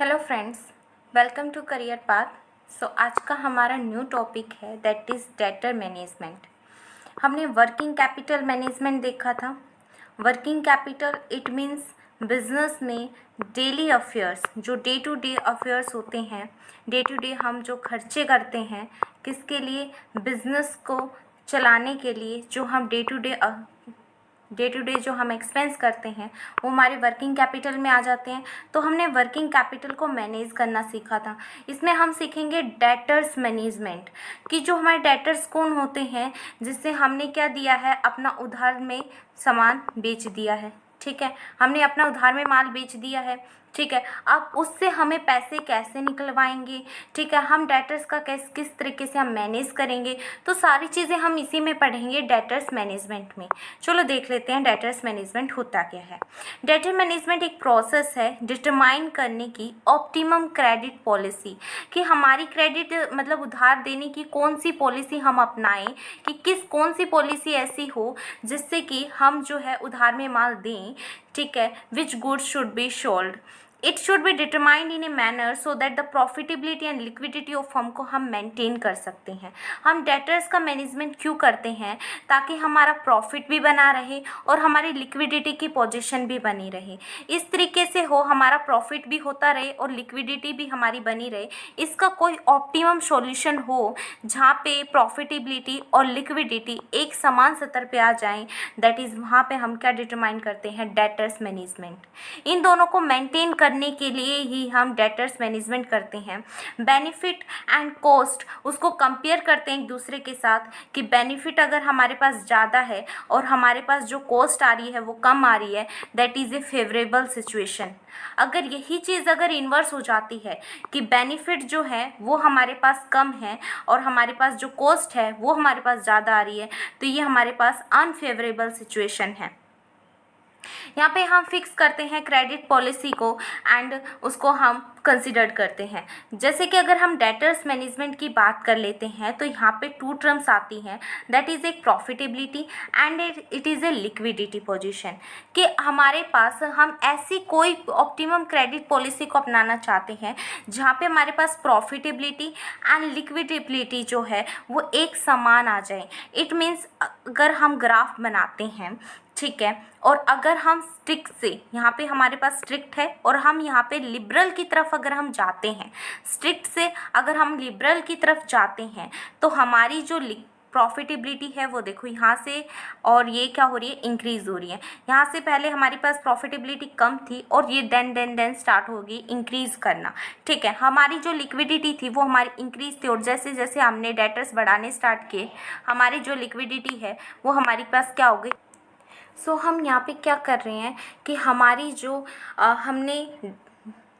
Hello friends, welcome to career path. आज का हमारा न्यू टॉपिक है दैट इज़ डेटर मैनेजमेंट। हमने वर्किंग कैपिटल मैनेजमेंट देखा था। Working capital it means business में डेली अफेयर्स, जो डे टू डे अफेयर्स होते हैं, डे टू डे हम जो खर्चे करते हैं किसके लिए, बिजनेस को चलाने के लिए, जो हम डे टू डे जो हम एक्सपेंस करते हैं वो हमारे वर्किंग कैपिटल में आ जाते हैं। तो हमने वर्किंग कैपिटल को मैनेज करना सीखा था। इसमें हम सीखेंगे डेटर्स मैनेजमेंट, कि जो हमारे डेटर्स कौन होते हैं, जिससे हमने क्या दिया है, अपना उधार में सामान बेच दिया है। ठीक है, हमने अपना उधार में माल बेच दिया है। ठीक है, अब उससे हमें पैसे कैसे निकलवाएंगे, ठीक है, हम डेटर्स का किस तरीके से हम मैनेज करेंगे, तो सारी चीज़ें हम इसी में पढ़ेंगे डेटर्स मैनेजमेंट में। चलो देख लेते हैं डेटर्स मैनेजमेंट होता क्या है। डेटर मैनेजमेंट एक प्रोसेस है डिटरमाइन करने की ऑप्टिमम क्रेडिट पॉलिसी, कि हमारी क्रेडिट मतलब उधार देने की कौन सी पॉलिसी हम अपनाएं, कि कौन सी पॉलिसी ऐसी हो जिससे कि हम जो है उधार में माल दें। ठीक है, which goods should be sold, it should be determined in a manner so that the profitability and liquidity of firm को हम मेंटेन कर सकते हैं। हम डेटर्स का मैनेजमेंट क्यों करते हैं, ताकि हमारा प्रॉफिट भी बना रहे और हमारी लिक्विडिटी की पोजीशन भी बनी रहे। इस तरीके से हो, हमारा प्रॉफिट भी होता रहे और लिक्विडिटी भी हमारी बनी रहे। इसका कोई ऑप्टिमम सॉल्यूशन हो जहाँ पे प्रॉफिटेबिलिटी और लिक्विडिटी एक समान स्तर पे आ जाएं, दैट इज़ वहाँ पे हम क्या डिटरमाइन करते हैं, डेटर्स मैनेजमेंट। इन दोनों को मेंटेन करने के लिए ही हम डेटर्स मैनेजमेंट करते हैं। बेनिफिट एंड कॉस्ट उसको कंपेयर करते हैं एक दूसरे के साथ, कि बेनिफिट अगर हमारे पास ज़्यादा है और हमारे पास जो कॉस्ट आ रही है वो कम आ रही है, that is a favourable situation. अगर यही चीज़ अगर इन्वर्स हो जाती है, कि बेनिफिट जो है वो हमारे पास कम है और हमारे पास जो कॉस्ट है वो हमारे पास ज़्यादा आ रही है, तो ये हमारे पास अनफेवरेबल सिचुएशन है। यहाँ पे हम फिक्स करते हैं क्रेडिट पॉलिसी को एंड उसको हम कंसिडर करते हैं। जैसे कि अगर हम डेटर्स मैनेजमेंट की बात कर लेते हैं तो यहाँ पे टू टर्म्स आती हैं, दैट इज़ एक profitability and it is a liquidity position, कि हमारे पास हम ऐसी कोई ऑप्टिमम क्रेडिट पॉलिसी को अपनाना चाहते हैं जहाँ पे हमारे पास प्रॉफिटेबिलिटी एंड लिक्विडिटी जो है वो एक समान आ जाए। इट मीन्स अगर हम ग्राफ बनाते हैं, ठीक है, और अगर हम स्ट्रिक्ट से, यहाँ पे हमारे पास स्ट्रिक्ट है और हम यहाँ पे लिबरल की तरफ अगर हम जाते हैं, स्ट्रिक्ट से अगर हम लिबरल की तरफ जाते हैं, तो हमारी जो प्रॉफिटेबिलिटी है वो देखो यहाँ से, और ये क्या हो रही है, इंक्रीज़ हो रही है। यहाँ से पहले हमारे पास प्रॉफिटेबिलिटी कम थी और ये देन स्टार्ट होगी इंक्रीज़ करना। ठीक है, हमारी जो लिक्विडिटी थी वो हमारी इंक्रीज़ थी, और जैसे जैसे हमने डेटर्स बढ़ाने स्टार्ट किए, हमारी जो लिक्विडिटी है वो हमारे पास क्या हो गई। हम यहाँ पे क्या कर रहे हैं कि हमारी जो हमने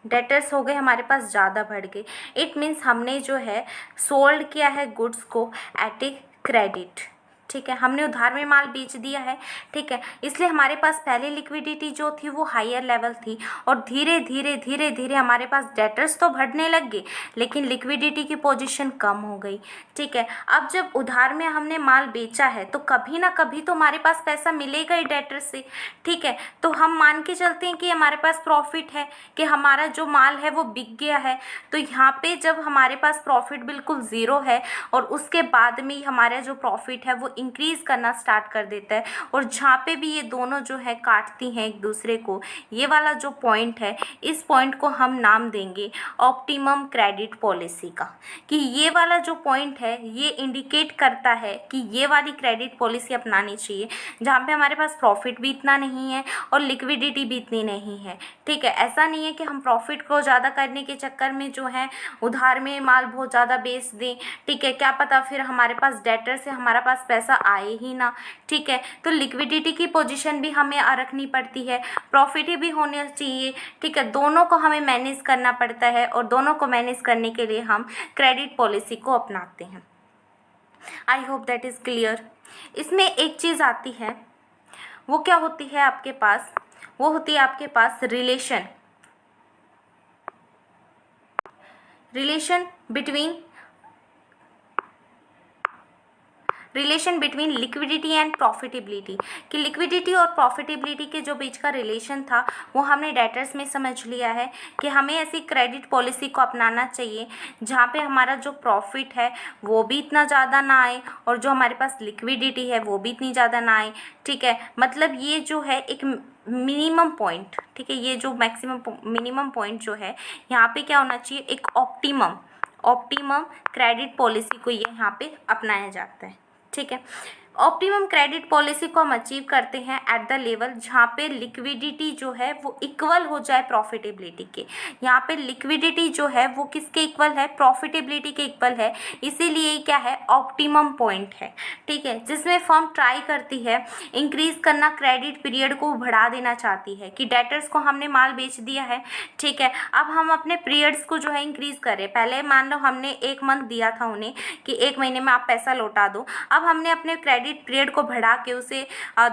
डेटर्स हो गए हमारे पास ज़्यादा बढ़ गए। इट मीन्स हमने जो है सोल्ड किया है गुड्स को एट ए क्रेडिट। ठीक है, हमने उधार में माल बेच दिया है। ठीक है, इसलिए हमारे पास पहले लिक्विडिटी जो थी वो हायर लेवल थी, और धीरे धीरे हमारे पास डेटर्स तो बढ़ने लग गए लेकिन लिक्विडिटी की पोजीशन कम हो गई। ठीक है, अब जब उधार में हमने माल बेचा है तो कभी ना कभी तो हमारे पास पैसा मिलेगा ही डेटर से। ठीक है, तो हम मान के चलते हैं कि हमारे पास प्रॉफिट है, कि हमारा जो माल है वो बिक गया है। तो यहाँ पे जब हमारे पास प्रॉफिट बिल्कुल ज़ीरो है और उसके बाद में ही हमारा जो प्रॉफिट है वो इंक्रीज़ करना स्टार्ट कर देता है, और जहाँ पे भी ये दोनों जो है काटती हैं एक दूसरे को, ये वाला जो पॉइंट है, इस पॉइंट को हम नाम देंगे ऑप्टिमम क्रेडिट पॉलिसी का। कि ये वाला जो पॉइंट है ये इंडिकेट करता है कि ये वाली क्रेडिट पॉलिसी अपनानी चाहिए जहाँ पे हमारे पास प्रॉफिट भी इतना नहीं है और लिक्विडिटी भी इतनी नहीं है। ठीक है, ऐसा नहीं है कि हम प्रॉफिट को ज़्यादा करने के चक्कर में जो है उधार में माल बहुत ज़्यादा बेच दें। ठीक है, क्या पता फिर हमारे पास डेटर से हमारा पास पैसा आए ही ना। ठीक है, तो लिक्विडिटी की पोजीशन भी हमें रखनी पड़ती है, प्रॉफिट भी होना चाहिए। ठीक है, दोनों को हमें मैनेज करना पड़ता है, और दोनों को मैनेज करने के लिए हम क्रेडिट पॉलिसी को अपनाते हैं। आई होप दैट इज़ क्लियर। इसमें एक चीज़ आती है, वो क्या होती है आपके पास, वो होती है आपके पास relation between relation between liquidity and profitability, कि लिक्विडिटी और प्रॉफिटेबिलिटी के जो बीच का रिलेशन था वो हमने डेटर्स में समझ लिया है कि हमें ऐसी क्रेडिट पॉलिसी को अपनाना चाहिए जहाँ पे हमारा जो प्रॉफिट है वो भी इतना ज़्यादा ना आए और जो हमारे पास लिक्विडिटी है वो भी इतनी ज़्यादा ना आए। ठीक है, मतलब ये जो है एक मिनिमम पॉइंट, ठीक है, ये जो मैक्सिमम मिनिमम पॉइंट जो है यहाँ पे क्या होना चाहिए, एक ऑप्टिमम क्रेडिट पॉलिसी को ये यहाँ पे अपनाया जाता है। ठीक है, ऑप्टिमम क्रेडिट पॉलिसी को हम अचीव करते हैं एट द लेवल जहाँ पे लिक्विडिटी जो है वो इक्वल हो जाए प्रॉफिटेबिलिटी के। यहाँ पे लिक्विडिटी जो है वो किसके इक्वल है, प्रॉफिटेबिलिटी के इक्वल है, इसीलिए क्या है, ऑप्टिमम पॉइंट है। ठीक है, जिसमें फर्म ट्राई करती है इंक्रीज करना, क्रेडिट पीरियड को बढ़ा देना चाहती है कि डेटर्स को हमने माल बेच दिया है, ठीक है, अब हम अपने पीरियड्स को जो है इंक्रीज करें। पहले मान लो हमने 1 मंथ दिया था उन्हें कि 1 महीने में आप पैसा लौटा दो, अब हमने अपने क्रेडिट पीरियड को बढ़ा के उसे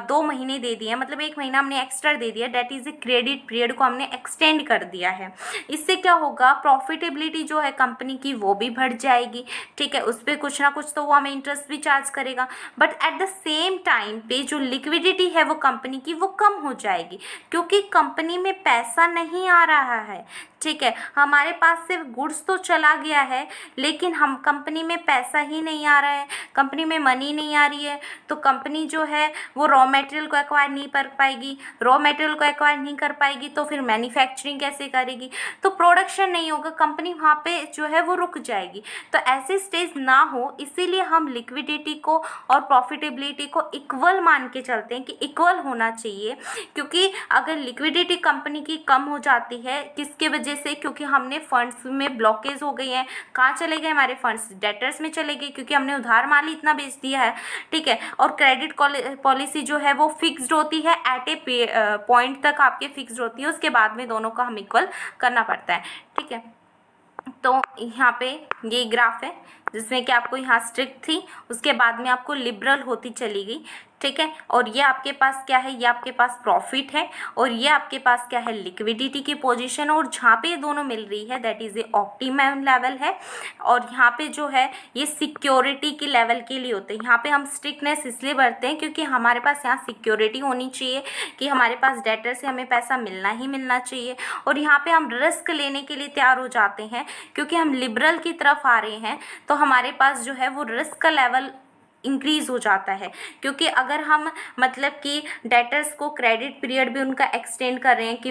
2 महीने दे दिए, मतलब 1 महीना हमने एक्स्ट्रा दे दिया, that is a credit period को हमने एक्सटेंड कर दिया है। इससे क्या होगा, प्रॉफिटेबिलिटी जो है कंपनी की वो भी बढ़ जाएगी। ठीक है, उस पर कुछ ना कुछ तो वो हमें इंटरेस्ट भी चार्ज करेगा, but at the same time पे जो लिक्विडिटी है वो कंपनी की वो कम हो जाएगी क्योंकि कंपनी में पैसा नहीं आ रहा है। ठीक है, हमारे पास सिर्फ गुड्स तो चला गया है लेकिन हम कंपनी में पैसा ही नहीं आ रहा है, कंपनी में मनी नहीं आ रही है, तो कंपनी जो है वो रॉ मटेरियल को एक्वायर नहीं कर पाएगी, रॉ मटेरियल को एक्वायर नहीं कर पाएगी तो फिर मैन्युफैक्चरिंग कैसे करेगी, तो प्रोडक्शन नहीं होगा, कंपनी वहाँ पे जो है वो रुक जाएगी। तो ऐसे स्टेज ना हो, इसीलिए हम लिक्विडिटी को और प्रॉफिटेबिलिटी को इक्वल मान के चलते हैं कि इक्वल होना चाहिए, क्योंकि अगर लिक्विडिटी कंपनी की कम हो जाती है किसके वजह से, क्योंकि हमने फंड्स में ब्लॉकेज हो गई है, कहाँ चले गए हमारे फंड्स, डेटर्स में चले गए क्योंकि हमने उधार माल ही इतना बेच दिया है। ठीक है, और क्रेडिट पॉलिसी जो है वो फिक्स्ड होती है, एट ए पॉइंट तक आपके फिक्स्ड होती है, उसके बाद में दोनों का हम इक्वल करना पड़ता है। ठीक है, तो यहाँ पे ये ग्राफ है जिसमें कि आपको यहाँ स्ट्रिक्ट थी, उसके बाद में आपको लिबरल होती चली गई। ठीक है, और ये आपके पास क्या है, ये आपके पास प्रॉफिट है और ये आपके पास क्या है, लिक्विडिटी की पोजीशन, और जहाँ पे ये दोनों मिल रही है that is a optimum level है। और यहाँ पे जो है ये सिक्योरिटी की लेवल के लिए होते हैं। यहाँ पे हम स्ट्रिक्टनेस इसलिए बरतते हैं क्योंकि हमारे पास यहाँ सिक्योरिटी होनी चाहिए कि हमारे पास डेटर से हमें पैसा मिलना ही मिलना चाहिए, और यहाँ पे हम रिस्क लेने के लिए तैयार हो जाते हैं क्योंकि हम लिबरल की तरफ आ रहे हैं, तो हमारे पास जो है वो रिस्क का लेवल इंक्रीज हो जाता है। क्योंकि अगर हम मतलब कि डेटर्स को क्रेडिट पीरियड भी उनका एक्सटेंड कर रहे हैं कि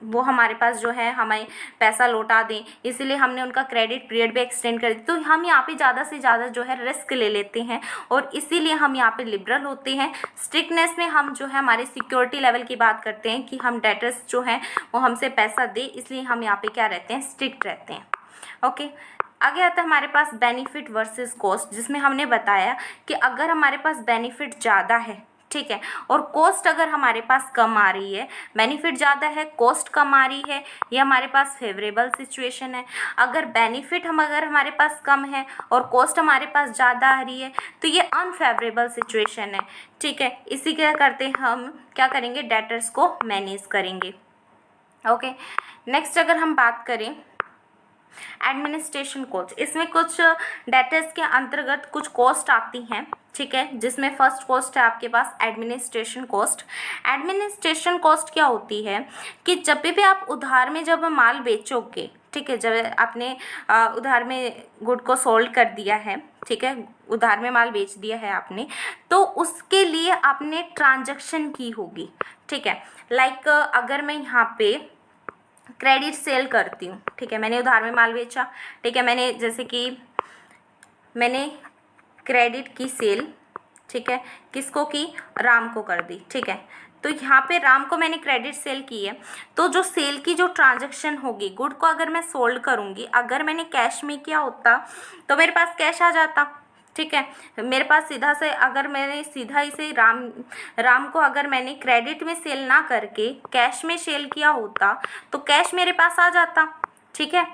वो हमारे पास जो है हमें पैसा लौटा दें, इसलिए हमने उनका क्रेडिट पीरियड भी एक्सटेंड कर दी, तो हम यहाँ पे ज़्यादा से ज़्यादा जो है रिस्क ले लेते हैं और इसीलिए हम यहाँ पे लिबरल होते हैं। स्ट्रिक्टनेस में हम जो है हमारे सिक्योरिटी लेवल की बात करते हैं कि हम डेटर्स जो हैं वो हमसे पैसा दे, इसलिए हम यहाँ पे क्या रहते हैं, स्ट्रिक्ट रहते हैं। ओके, आगे आता है हमारे पास बेनिफिट वर्सेस कॉस्ट, जिसमें हमने बताया कि अगर हमारे पास बेनिफिट ज़्यादा है, ठीक है, और कॉस्ट अगर हमारे पास कम आ रही है, बेनिफिट ज़्यादा है कॉस्ट कम आ रही है, ये हमारे पास फेवरेबल सिचुएशन है। अगर बेनिफिट अगर हमारे पास कम है और कॉस्ट हमारे पास ज़्यादा आ रही है तो ये अनफेवरेबल सिचुएशन है। ठीक है, इसी के करते हम क्या करेंगे, डेटर्स को मैनेज करेंगे। ओके, नेक्स्ट अगर हम बात करें एडमिनिस्ट्रेशन कॉस्ट, इसमें कुछ डेटर्स के अंतर्गत कुछ कॉस्ट आती हैं। ठीक है, जिसमें फर्स्ट कॉस्ट है आपके पास एडमिनिस्ट्रेशन कॉस्ट। एडमिनिस्ट्रेशन कॉस्ट क्या होती है कि जब भी आप उधार में जब माल बेचोगे, ठीक है, जब आपने उधार में गुड को सोल्ड कर दिया है, ठीक है, उधार में माल बेच दिया है आपने, तो उसके लिए आपने ट्रांजैक्शन की होगी। ठीक है, लाइक अगर मैं यहाँ पे क्रेडिट सेल करती हूँ, ठीक है, मैंने उधार में माल बेचा, ठीक है, मैंने जैसे कि मैंने क्रेडिट की सेल, ठीक है, किसको की, राम को कर दी। ठीक है, तो यहाँ पे राम को मैंने क्रेडिट सेल की है, तो जो सेल की जो ट्रांजैक्शन होगी, गुड को अगर मैं सोल्ड करूँगी, अगर मैंने कैश में किया होता तो मेरे पास कैश आ जाता। ठीक है, मेरे पास सीधा से अगर मैंने सीधा इसे राम को अगर मैंने क्रेडिट में सेल ना करके कैश में सेल किया होता तो कैश मेरे पास आ जाता। ठीक है,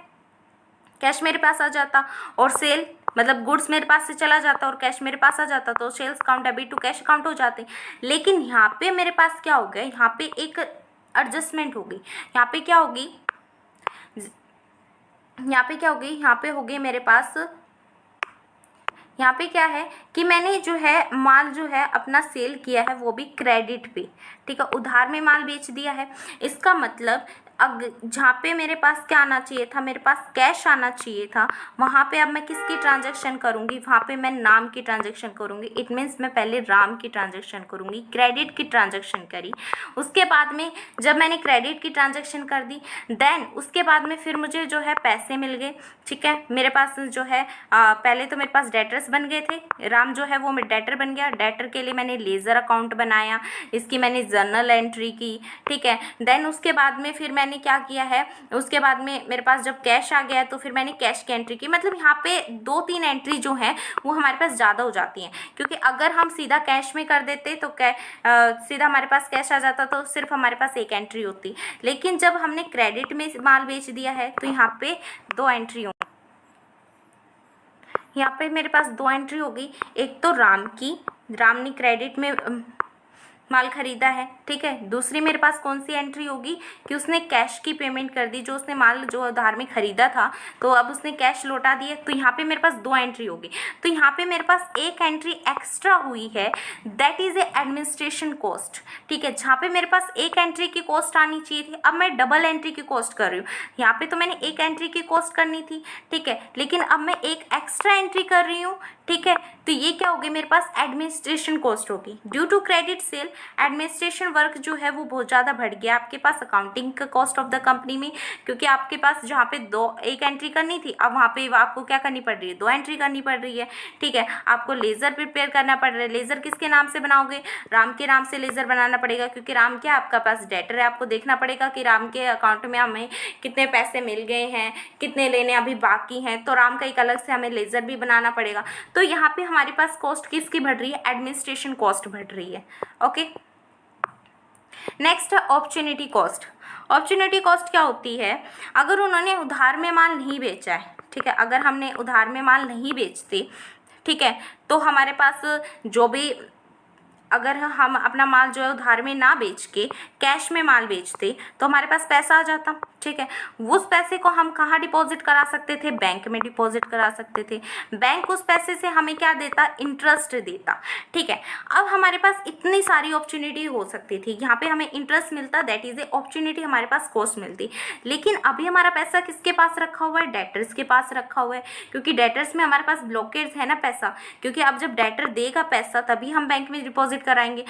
कैश मेरे पास आ जाता और सेल मतलब गुड्स मेरे पास से चला जाता और कैश मेरे पास आ जाता, तो sales account debit to cash account हो जाते। लेकिन यहाँ पे मेरे पास क्या हो गया, यहाँ पे एक एडजस्टमेंट होगी। यहाँ पे क्या होगी, यहाँ पे क्या होगी, यहाँ पे होगी मेरे पास यहाँ पे क्या है कि मैंने जो है माल जो है अपना सेल किया है वो भी क्रेडिट पे, ठीक है, उधार में माल बेच दिया है। इसका मतलब जहाँ पे मेरे पास क्या आना चाहिए था, मेरे पास कैश आना चाहिए था, वहाँ पे अब मैं किसकी ट्रांजैक्शन करूँगी, वहाँ पे मैं नाम की ट्रांजैक्शन करूँगी। इट मीन्स मैं पहले राम की ट्रांजैक्शन करूँगी, क्रेडिट की ट्रांजैक्शन करी। उसके बाद में जब मैंने क्रेडिट की ट्रांजैक्शन कर दी, देन उसके बाद में फिर मुझे जो है पैसे मिल गए, ठीक है। मेरे पास जो है पहले तो मेरे पास डेटर्स बन गए थे, राम जो है वो मेरा डेटर बन गया। डेटर के लिए मैंने लेज़र अकाउंट बनाया, इसकी मैंने जर्नल एंट्री की, ठीक है। देन उसके बाद में फिर मैंने क्या किया है, उसके बाद में मेरे पास जब कैश आ गया तो फिर मैंने कैश की एंट्री की। मतलब यहाँ पे 2-3 एंट्री जो है वो हमारे पास ज़्यादा हो जाती हैं, क्योंकि अगर हम सीधा कैश में कर देते तो सीधा हमारे पास कैश आ जाता तो सिर्फ हमारे पास एक एंट्री होती। लेकिन जब हमने क्रेडिट में माल बेच दिया है तो यहाँ पे 2 एंट्री होंगी। यहाँ पे मेरे पास 2 एंट्री होगी, एक तो राम ने क्रेडिट में माल खरीदा है, ठीक है। दूसरी मेरे पास कौन सी एंट्री होगी कि उसने कैश की पेमेंट कर दी, जो उसने माल जो उधार में खरीदा था तो अब उसने कैश लौटा दिए, तो यहाँ पे मेरे पास 2 एंट्री होगी। तो यहाँ पे मेरे पास एक एंट्री एक्स्ट्रा हुई है, that is A administration cost, ठीक है। जहाँ पे मेरे पास एक एंट्री की कॉस्ट आनी चाहिए थी, अब मैं डबल एंट्री की कॉस्ट कर रही हूँ। यहाँ पे तो मैंने एक एंट्री की कॉस्ट करनी थी, ठीक है, लेकिन अब मैं एक एक्स्ट्रा एंट्री कर रही हूँ, ठीक है। तो ये क्या होगी, मेरे पास एडमिनिस्ट्रेशन कॉस्ट होगी। Due to credit sale administration work जो है वो बहुत ज़्यादा बढ़ गया आपके पास अकाउंटिंग का कॉस्ट ऑफ द कंपनी में, क्योंकि आपके पास जहाँ पे एक एंट्री करनी थी, अब वहाँ पे आपको क्या करनी पड़ रही है, 2 एंट्री करनी पड़ रही है, ठीक है। आपको लेज़र प्रिपेयर करना पड़ रहा है। लेज़र किसके नाम से बनाओगे, राम के नाम से लेज़र बनाना पड़ेगा, क्योंकि राम क्या आपका पास डेटर है। आपको देखना पड़ेगा कि राम के अकाउंट में हमें कितने पैसे मिल गए हैं, कितने लेने अभी बाकी हैं, तो राम का एक अलग से हमें लेज़र भी बनाना पड़ेगा। तो यहाँ पे हमारे पास कॉस्ट किसकी बढ़ रही है, एडमिनिस्ट्रेशन कॉस्ट बढ़ रही है, ओके। नेक्स्ट है अपॉर्चुनिटी कॉस्ट। अपॉर्चुनिटी कॉस्ट क्या होती है, अगर उन्होंने उधार में माल नहीं बेचा है, ठीक है, अगर हमने उधार में माल नहीं बेचते, ठीक है, तो हमारे पास जो भी, अगर हम अपना माल जो है उधार में ना बेच के कैश में माल बेचते तो हमारे पास पैसा आ जाता, ठीक है। उस पैसे को हम कहाँ डिपॉजिट करा सकते थे, बैंक में डिपॉजिट करा सकते थे। बैंक उस पैसे से हमें क्या देता, इंटरेस्ट देता, ठीक है। अब हमारे पास इतनी सारी अपॉर्चुनिटी हो सकती थी, यहाँ पे हमें इंटरेस्ट मिलता, दैट इज ए अपॉर्चुनिटी, हमारे पास कॉस्ट मिलती। लेकिन अभी हमारा पैसा किसके पास रखा हुआ है, डेटर्स के पास रखा हुआ है, क्योंकि डेटर्स में हमारे पास ब्लॉकेज है ना पैसा, क्योंकि अब जब डेटर देगा पैसा तभी हम बैंक में डिपॉजिट कराएंगे।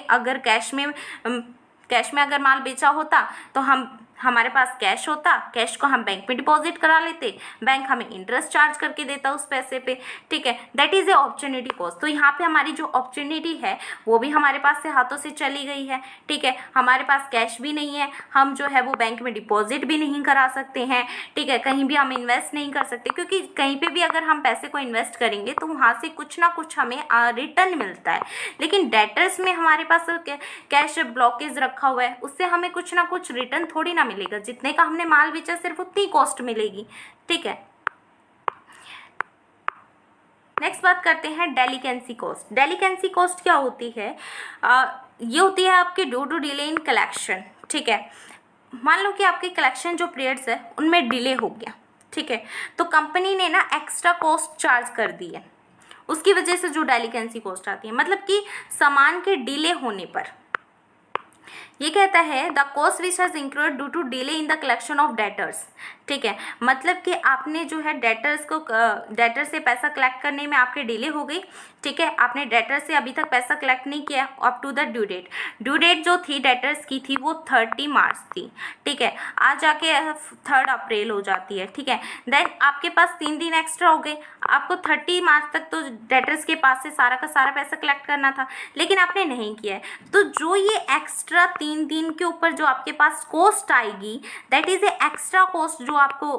अगर कैश में अगर माल बेचा होता तो हमारे पास कैश होता, कैश को हम बैंक में डिपॉजिट करा लेते, बैंक हमें इंटरेस्ट चार्ज करके देता उस पैसे पे, ठीक है। That is A opportunity cost. तो यहाँ पे हमारी जो अपॉर्चुनिटी है वो भी हमारे पास से हाथों से चली गई है, ठीक है। हमारे पास कैश भी नहीं है, हम जो है वो बैंक में डिपॉजिट भी नहीं करा सकते हैं, ठीक है। कहीं भी हम इन्वेस्ट नहीं कर सकते, क्योंकि कहीं पे भी अगर हम पैसे को इन्वेस्ट करेंगे तो वहाँ से कुछ ना कुछ हमें रिटर्न मिलता है। लेकिन डेटर्स में हमारे पास कैश ब्लॉकेज रखा हुआ है, उससे हमें कुछ ना कुछ रिटर्न थोड़ी ना मिलेगा, जितने का हमने माल बेचा सिर्फ उतनी कॉस्ट मिलेगी, ठीक है। नेक्स्ट बात करते हैं डेलिकेंसी कॉस्ट। डेलिकेंसी कॉस्ट क्या होती है, ये होती है आपके due to delay in collection, ठीक है। मान लो कि आपके कलेक्शन जो पीरियड्स है उनमें डिले हो गया, ठीक है, तो कंपनी ने ना एक्स्ट्रा कॉस्ट चार्ज कर दी है, उसकी वजह से जो डेलिकेंसी कॉस्ट आती है, मतलब कि सामान के डिले होने पर ये कहता है the cost which has include due to delay in the collection of debtors, ठीक है। मतलब कि आपने जो है डेटर से पैसा कलेक्ट करने में आपके डिले हो गई, ठीक है। आपने डेटर से अभी तक पैसा कलेक्ट नहीं किया up to the due date. Due date जो थी डेटर्स की थी वो 30 मार्च थी, ठीक है। आज जाके 3 अप्रैल हो जाती है, ठीक है। देन आपके पास 3 दिन एक्स्ट्रा हो गए, आपको 30 मार्च तक तो डेटर्स के पास से सारा का सारा पैसा कलेक्ट करना था, लेकिन आपने नहीं किया है। तो जो ये एक्स्ट्रा 3 दिन के ऊपर जो आपके पास कॉस्ट आएगी, that is A extra cost जो आपको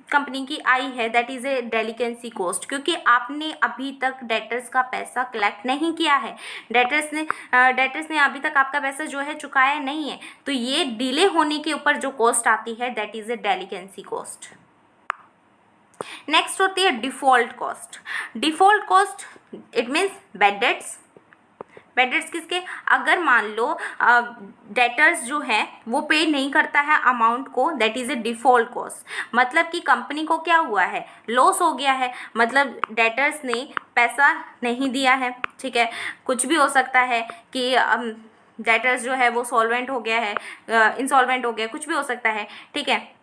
कंपनी की आई है, that is a delinquency cost, क्योंकि आपने अभी तक डेटर्स का पैसा कलेक्ट नहीं किया है, डेटर्स ने अभी तक आपका पैसा जो है चुकाया नहीं है, तो ये डिले होने के ऊपर जो कॉस्ट आती है that is a delinquency cost. Next होती है default cost. Default cost it means bad debts, bad debts किसके, अगर मान लो डेटर्स जो है वो पे नहीं करता है अमाउंट को, that is a default cost. मतलब कि कंपनी को क्या हुआ है, लॉस हो गया है, मतलब डेटर्स ने पैसा नहीं दिया है, ठीक है। कुछ भी हो सकता है कि डेटर्स जो है वो सॉल्वेंट हो गया है, इंसॉल्वेंट हो गया, कुछ भी हो सकता है, ठीक है।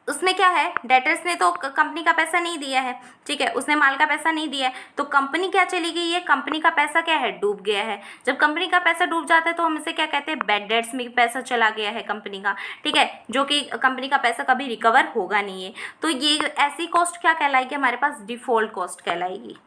उसमें क्या है, डेटर्स ने तो कंपनी का पैसा नहीं दिया है, ठीक है, उसने माल का पैसा नहीं दिया है, तो कंपनी क्या चली गई है, कंपनी का पैसा क्या है, डूब गया है। जब कंपनी का पैसा डूब जाता है तो हम इसे क्या कहते हैं, बैड डेट्स में पैसा चला गया है कंपनी का, ठीक है, जो कि कंपनी का पैसा कभी रिकवर होगा नहीं है। तो ये ऐसी कॉस्ट क्या कहलाएगी, हमारे पास डिफ़ॉल्ट कॉस्ट कहलाएगी।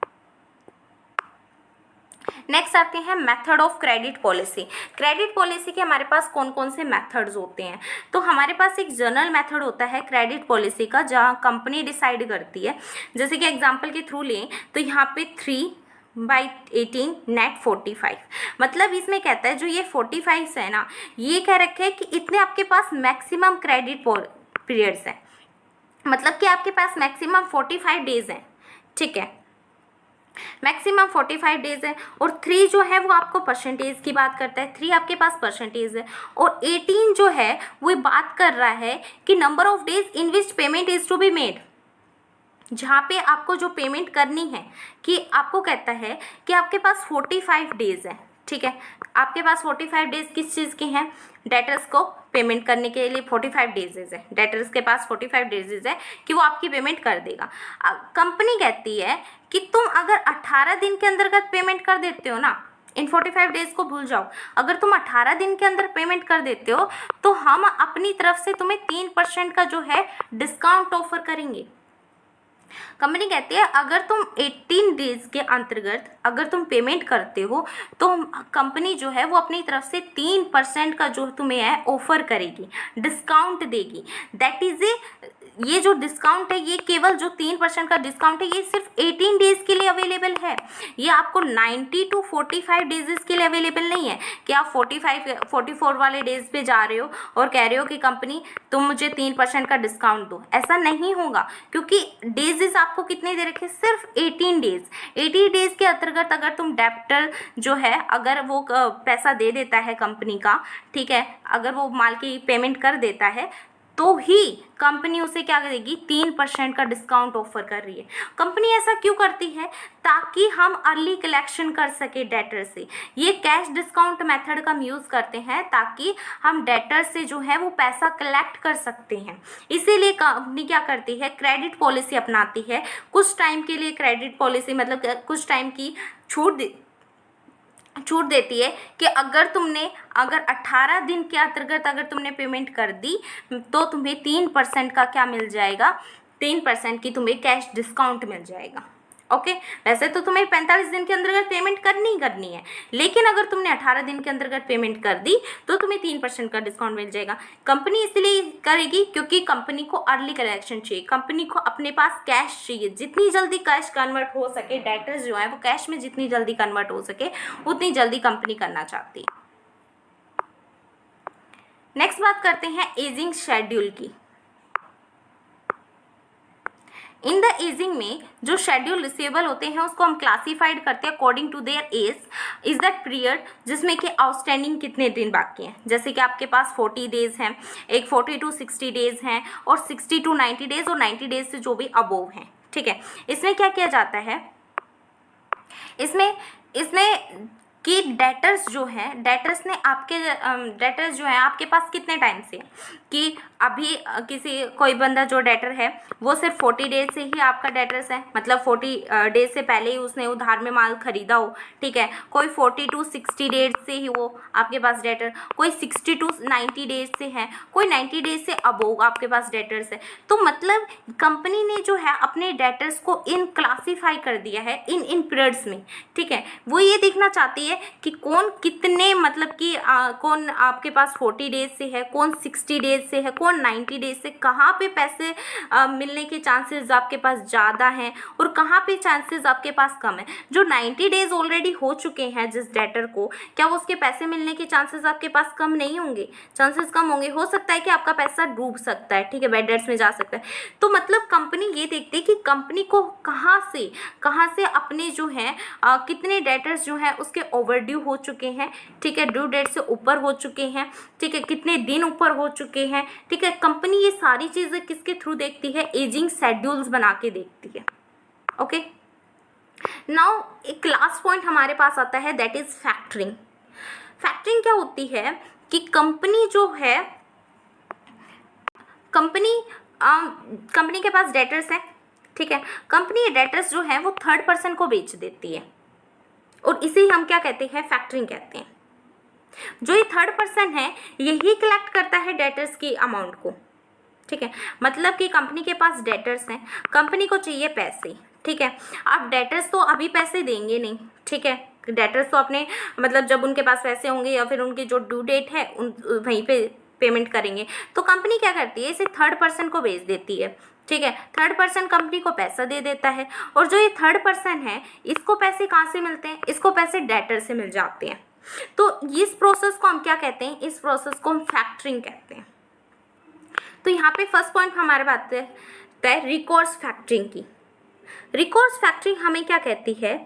नेक्स्ट आते हैं method of credit policy. Credit policy के हमारे पास कौन कौन से मेथड्स होते हैं, तो हमारे पास एक जनरल मेथड होता है क्रेडिट पॉलिसी का, जहां कंपनी डिसाइड करती है। जैसे कि एग्जांपल के थ्रू लें तो यहाँ पे 3/18 नेट 45, मतलब इसमें कहता है जो ये 45 है ना, ये कह रखे है कि इतने आपके पास मैक्सिमम क्रेडिट पीरियड्स हैं, मतलब कि आपके पास मैक्सिमम 45 डेज हैं, ठीक है, मैक्सिमम 45 डेज है। और 3 जो है वो आपको परसेंटेज की बात करता है, 3 आपके पास परसेंटेज है। और 18 जो है वो बात कर रहा है कि number of days in which payment is to be made, जहाँ पे आपको जो पेमेंट करनी है, कि आपको कहता है कि आपके पास 45 डेज है, ठीक है, आपके पास 45 डेज किस चीज़ के हैं, डेटर्स को पेमेंट करने के लिए 45 डेजेज है, डेटर्स के पास 45 डेजेज है कि वो आपकी पेमेंट कर देगा। कंपनी कहती है कि तुम अगर 18 दिन के अंतर्गत पेमेंट कर देते हो ना, इन 45 डेज को भूल जाओ, अगर तुम 18 दिन के अंदर पेमेंट कर देते हो तो हम अपनी तरफ से तुम्हें 3% का जो है डिस्काउंट ऑफर करेंगे। कंपनी कहती है अगर तुम 18 डेज के अंतर्गत अगर तुम पेमेंट करते हो तो कंपनी जो है वो अपनी तरफ से 3% का जो तुम्हें है ऑफर करेगी, डिस्काउंट देगी। दैट इज ए, ये जो डिस्काउंट है ये केवल जो 3% का डिस्काउंट है ये सिर्फ 18 डेज के लिए अवेलेबल है, ये आपको 90 to 45 डेज के लिए अवेलेबल नहीं है कि आप 44 वाले डेज पे जा रहे हो और कह रहे हो कि कंपनी तुम मुझे 3% का डिस्काउंट दो। ऐसा नहीं होगा, क्योंकि डेजेस आपको कितने दे रखे, सिर्फ 18 डेज। 80 डेज के अंतर्गत अगर तुम डेप्टर जो है अगर वो पैसा दे देता है कंपनी का, ठीक है, अगर वो माल की पेमेंट कर देता है तो ही कंपनी उसे क्या करेगी, 3% का डिस्काउंट ऑफर कर रही है। कंपनी ऐसा क्यों करती है, ताकि हम अर्ली कलेक्शन कर सके डेटर से। ये कैश डिस्काउंट मेथड का हम यूज़ करते हैं ताकि हम डेटर से जो है वो पैसा कलेक्ट कर सकते हैं। इसीलिए कंपनी क्या करती है, क्रेडिट पॉलिसी अपनाती है। कुछ टाइम के लिए क्रेडिट पॉलिसी मतलब कुछ टाइम की छूट देती है कि अगर 18 दिन के अंतर्गत अगर तुमने पेमेंट कर दी तो तुम्हें 3% का क्या मिल जाएगा, 3% की तुम्हें कैश डिस्काउंट मिल जाएगा। ओके, वैसे तो तुम्हें 45 दिन के अंतर्गत पेमेंट करनी है, लेकिन अगर तुमने 18 दिन के अंतर्गत पेमेंट कर दी तो तुम्हें 3% का डिस्काउंट मिल जाएगा। कंपनी इसलिए करेगी क्योंकि कंपनी को अर्ली कलेक्शन चाहिए, कंपनी को अपने पास कैश चाहिए, जितनी जल्दी कैश कन्वर्ट हो सके, डेटर्स जो है वो कैश में जितनी जल्दी कन्वर्ट हो सके उतनी जल्दी कंपनी करना चाहती है। नेक्स्ट बात करते हैं एजिंग शेड्यूल की। इन द एजिंग में जो शेड्यूल रिसीवेबल होते हैं उसको हम क्लासीफाइड करते हैं according to their age. Is that period जिसमें कि आउटस्टैंडिंग कितने दिन बाकी हैं, जैसे कि आपके पास 40 डेज हैं, एक 40 to 60 डेज हैं, और 60 to 90 डेज और 90 डेज से जो भी अबोव हैं, ठीक है। इसमें क्या किया जाता है, इसमें कि डेटर्स जो है, डेटर्स जो है आपके पास कितने टाइम से, कि अभी कोई बंदा जो डेटर है वो सिर्फ 40 डेज से ही आपका डेटर्स है, मतलब 40 डेज से पहले ही उसने उधार में माल खरीदा हो, ठीक है। कोई 40 to 60 डेज से ही वो आपके पास डेटर, कोई 60 to 90 डेज से है, कोई 90 डेज से अबोव आपके पास डेटर्स है। तो मतलब कंपनी ने जो है अपने डेटर्स को इन क्लासीफाई कर दिया है इन पीरियड्स में, ठीक है। वो ये देखना चाहती है कि कौन कितने, मतलब कि कौन आपके पास 40 डेज से है, कौन 60 डेज से है, कौन 90 डेज से, कहाँ पे पैसे मिलने के चांसेस आपके पास ज़्यादा हैं और कहाँ पे चांसेस आपके पास कम है। जो 90 डेज ऑलरेडी हो चुके हैं जिस डेटर को, क्या वो उसके पैसे मिलने के चांसेस आपके पास कम नहीं होंगे, चांसेस कम होंगे। हो सकता है कि आपका पैसा डूब सकता है, ठीक है, बैड डेट्स में जा सकता है। तो मतलब कंपनी ये देखती है कि कंपनी को कहाँ से अपने जो है कितने डेटर्स जो हैं उसके ओवरड्यू हो चुके हैं, ठीक है, ड्यू डेट से ऊपर हो चुके हैं, ठीक है, कितने दिन ऊपर हो चुके हैं, ठीक है। कंपनी ये सारी चीज़ें किसके थ्रू देखती है? एजिंग शेड्यूल्स बना के देखती है। ओके, नाउ एक लास्ट पॉइंट हमारे पास आता है, दैट इज फैक्टरिंग। फैक्टरिंग क्या होती है कि कंपनी जो है, कंपनी के पास डेटर्स हैं, ठीक है, कंपनी डेटर्स जो है वो थर्ड पर्सन को बेच देती है, और इसे हम क्या कहते हैं? फैक्टरिंग कहते हैं। जो ये थर्ड पर्सन है यही कलेक्ट करता है डेटर्स की अमाउंट को, ठीक है। मतलब कि कंपनी के पास डेटर्स हैं, कंपनी को चाहिए पैसे, ठीक है। अब डेटर्स तो अभी पैसे देंगे नहीं, ठीक है, डेटर्स तो अपने मतलब जब उनके पास पैसे होंगे या फिर उनकी जो ड्यू डेट है उन वहीं पे पेमेंट करेंगे। तो कंपनी क्या करती है? इसे थर्ड पर्सन को भेज देती है, ठीक है। थर्ड पर्सन कंपनी को पैसा दे देता है, और जो ये थर्ड पर्सन है इसको पैसे कहाँ से मिलते हैं? इसको पैसे डेटर से मिल जाते हैं। तो इस प्रोसेस को हम क्या कहते हैं? इस प्रोसेस को हम फैक्टरिंग कहते हैं। तो यहाँ पे फर्स्ट पॉइंट हमारे बात है रिकोर्स फैक्टरिंग की। रिकोर्स फैक्टरिंग हमें क्या कहती है?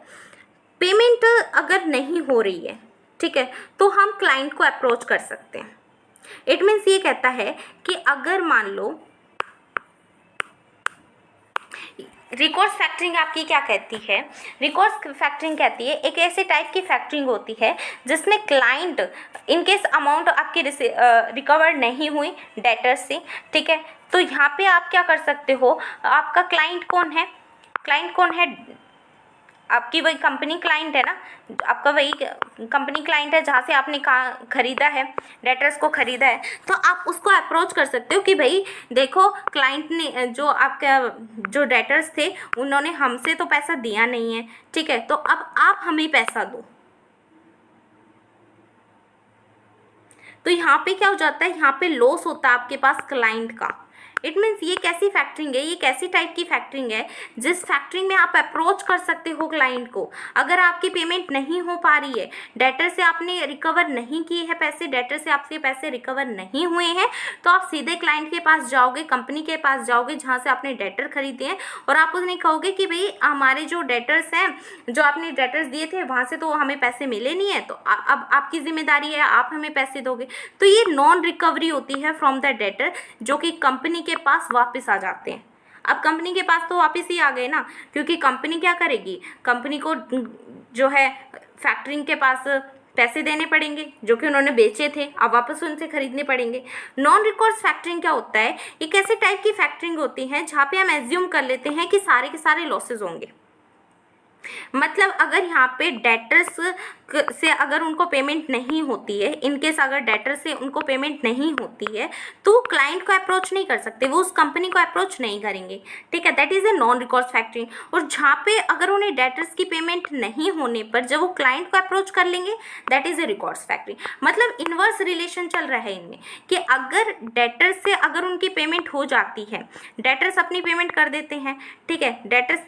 पेमेंट अगर नहीं हो रही है, ठीक है, तो हम क्लाइंट को अप्रोच कर सकते हैं। इट मीन्स ये कहता है कि अगर मान लो रिकोर्स फैक्टरिंग आपकी क्या कहती है? रिकोर्स फैक्टरिंग कहती है एक ऐसे टाइप की फैक्टरिंग होती है जिसमें क्लाइंट इनकेस अमाउंट आपकी रिकवर नहीं हुई डेटर से, ठीक है, तो यहाँ पे आप क्या कर सकते हो? आपका क्लाइंट कौन है? क्लाइंट कौन है? आपकी वही कंपनी क्लाइंट है ना, आपका वही कंपनी क्लाइंट है जहाँ से आपने खरीदा है, डेटर्स को खरीदा है। तो आप उसको अप्रोच कर सकते हो कि भाई देखो, क्लाइंट ने जो आपका जो डेटर्स थे उन्होंने हमसे तो पैसा दिया नहीं है, ठीक है, तो अब आप हमें पैसा दो। तो यहाँ पे क्या हो जाता है? यहाँ पे लॉस होता है आपके पास क्लाइंट का। इट मीन्स ये कैसी फैक्टरिंग है? ये कैसी टाइप की फैक्टरिंग है जिस फैक्टरिंग में आप अप्रोच कर सकते हो क्लाइंट को। अगर आपकी पेमेंट नहीं हो पा रही है, डेटर से आपने रिकवर नहीं किए हैं पैसे, डेटर से आपके पैसे रिकवर नहीं हुए हैं, तो आप सीधे क्लाइंट के पास जाओगे, कंपनी के पास जाओगे जहाँ से आपने डेटर खरीदे हैं, और आप उन्हें कहोगे कि भाई हमारे जो डेटर्स हैं, जो आपने डेटर्स दिए थे वहाँ से तो हमें पैसे मिले नहीं है, तो अब आपकी जिम्मेदारी है, आप हमें पैसे दोगे। तो ये नॉन रिकवरी होती है फ्रॉम द डेटर, जो कि कंपनी के पास वापस आ जाते हैं। अब कंपनी के पास तो वापस ही आ गए ना, क्योंकि कंपनी क्या करेगी? कंपनी को जो है फैक्टरिंग के पास पैसे देने पड़ेंगे जो कि उन्होंने बेचे थे, अब वापस उनसे खरीदने पड़ेंगे। नॉन रिकोर्स फैक्टरिंग क्या होता है? एक ऐसे टाइप की फैक्टरिंग होती है जहाँ पे हम एज्यूम कर लेते हैं कि सारे के सारे लॉसेज होंगे। मतलब अगर यहाँ पे डेटर्स से अगर उनको पेमेंट नहीं होती है, इनकेस अगर डेटर से उनको पेमेंट नहीं होती है, तो क्लाइंट को अप्रोच नहीं कर सकते, वो उस कंपनी को अप्रोच नहीं करेंगे, ठीक है, that is a non recourse factoring. और जहाँ पे अगर उन्हें डेटर्स की पेमेंट नहीं होने पर जब वो क्लाइंट को अप्रोच कर लेंगे, that is a recourse factoring. मतलब इन्वर्स रिलेशन चल रहा है इनमें कि अगर डेटर्स से अगर उनकी पेमेंट हो जाती है, डेटर्स अपनी पेमेंट कर देते हैं, ठीक है, डेटर्स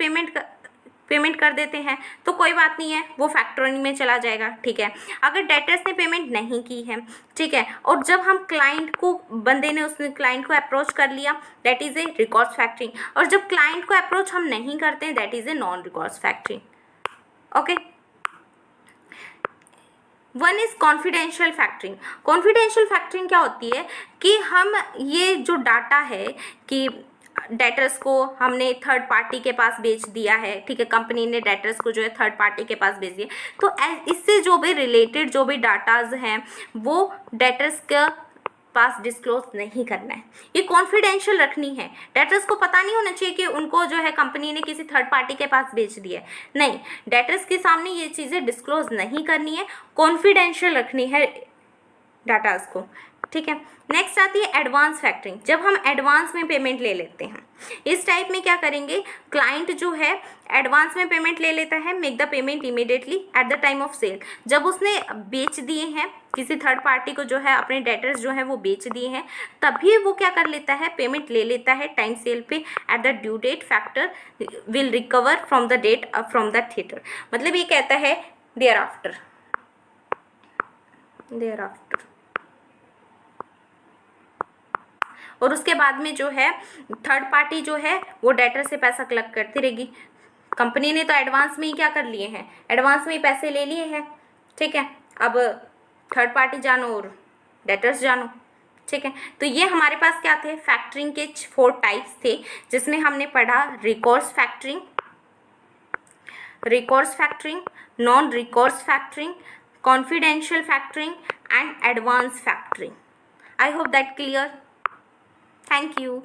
पेमेंट कर देते हैं तो कोई बात नहीं है, वो फैक्टरिंग में चला जाएगा, ठीक है। अगर डेटर्स ने पेमेंट नहीं की है, ठीक है, और जब हम क्लाइंट को, बंदे ने उसने क्लाइंट को अप्रोच कर लिया, that is a recourse factoring. और जब क्लाइंट को अप्रोच हम नहीं करते हैं, that is a non recourse factoring. Okay, one is confidential factoring. Confidential factoring क्या होती है कि हम ये जो डाटा है कि डेटर्स को हमने थर्ड पार्टी के पास बेच दिया है, ठीक है, कंपनी ने डेटर्स को जो है थर्ड पार्टी के पास बेच दिया, तो इससे जो भी रिलेटेड जो भी डाटाज हैं वो डेटर्स के पास डिस्क्लोज नहीं करना है, ये कॉन्फिडेंशियल रखनी है। डेटर्स को पता नहीं होना चाहिए कि उनको जो है कंपनी ने किसी थर्ड पार्टी के पास बेच दिया है, नहीं, डेटर्स के सामने ये चीज़ें डिस्क्लोज नहीं करनी है, कॉन्फिडेंशियल रखनी है डाटाज को, ठीक है। नेक्स्ट आती है एडवांस फैक्टरिंग। जब हम एडवांस में पेमेंट ले लेते हैं, इस टाइप में क्या करेंगे, क्लाइंट जो है एडवांस में पेमेंट ले लेता है, make the payment immediately at the time of sale. जब उसने बेच दिए हैं किसी थर्ड पार्टी को, जो है अपने डेटर्स जो है वो बेच दिए हैं, तभी वो क्या कर लेता है, पेमेंट ले लेता है टाइम सेल पे at the due date, factor will recover from the debt from the theatre. मतलब ये कहता है देयर आफ्टर और उसके बाद में जो है थर्ड पार्टी जो है वो डेटर से पैसा कलेक्ट करती रहेगी। कंपनी ने तो एडवांस में ही क्या कर लिए हैं, एडवांस में ही पैसे ले लिए हैं, ठीक है, अब थर्ड पार्टी जानो और डेटर्स जानो। ठीक है, तो ये हमारे पास क्या थे, फैक्टरिंग के 4 टाइप्स थे, जिसमें हमने पढ़ा recourse factoring, non recourse factoring, confidential factoring and advance factoring. I hope that clear. Thank you.